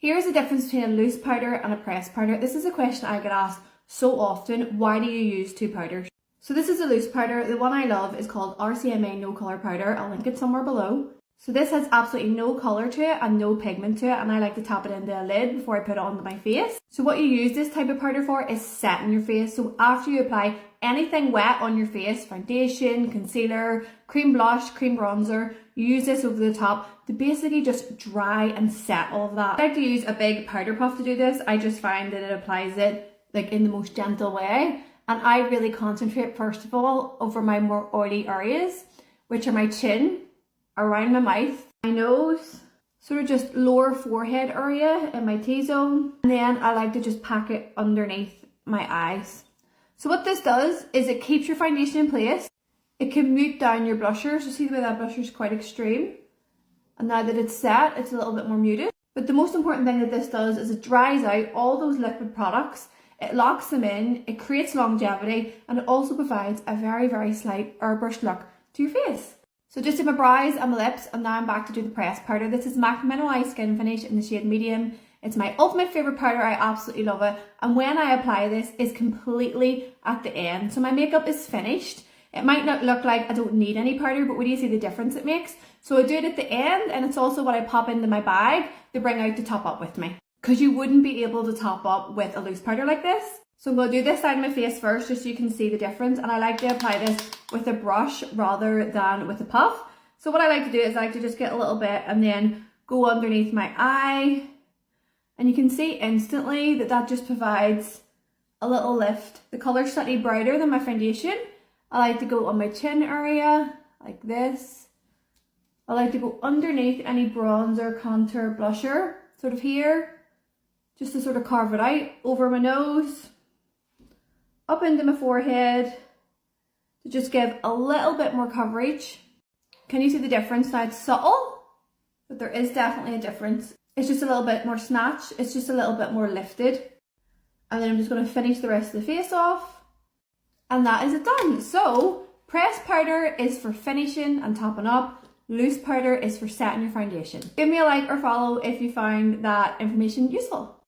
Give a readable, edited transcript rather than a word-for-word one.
Here's the difference between a loose powder and a pressed powder. This is a question I get asked so often. Why do you use two powders? So this is a loose powder. The one I love is called RCMA No Colour Powder. I'll link it somewhere below. So this has absolutely no colour to it and no pigment to it, and I like to tap it into a lid before I put it onto my face. So what you use this type of powder for is setting your face. So after you apply anything wet on your face, foundation, concealer, cream blush, cream bronzer, you use this over the top to basically just dry and set all of that. I like to use a big powder puff to do this. I just find that it applies it like in the most gentle way. And I really concentrate first of all over my more oily areas, which are my chin, around my mouth, my nose, sort of just lower forehead area and my T-zone. And then I like to just pack it underneath my eyes. So what this does is it keeps your foundation in place. It can mute down your blusher. So see the way that blusher is quite extreme. And now that it's set, it's a little bit more muted. But the most important thing that this does is it dries out all those liquid products. It locks them in, it creates longevity, and it also provides a very, very slight airbrushed look to your face. So just did my brows and my lips, and now I'm back to do the pressed powder. This is MAC Mineralized Skin Finish in the shade Medium. It's my ultimate favourite powder. I absolutely love it. And when I apply this, it's completely at the end. So my makeup is finished. It might not look like I don't need any powder, but when you see the difference it makes. So I do it at the end, and it's also what I pop into my bag to bring out to top up with me. Because you wouldn't be able to top up with a loose powder like this. So I'm going to do this side of my face first just so you can see the difference, and I like to apply this with a brush rather than with a puff. So what I like to do is I like to just get a little bit and then go underneath my eye, and you can see instantly that that just provides a little lift. The colour's slightly brighter than my foundation. I like to go on my chin area like this. I like to go underneath any bronzer, contour, blusher, sort of here, just to sort of carve it out, over my nose, up into my forehead, to just give a little bit more coverage. Can you see the difference? Now it's subtle, but there is definitely a difference. It's just a little bit more snatch, it's just a little bit more lifted. And then I'm just going to finish the rest of the face off, and that is it done. So pressed powder is for finishing and topping up. Loose powder is for setting your foundation. Give me a like or follow if you found that information useful.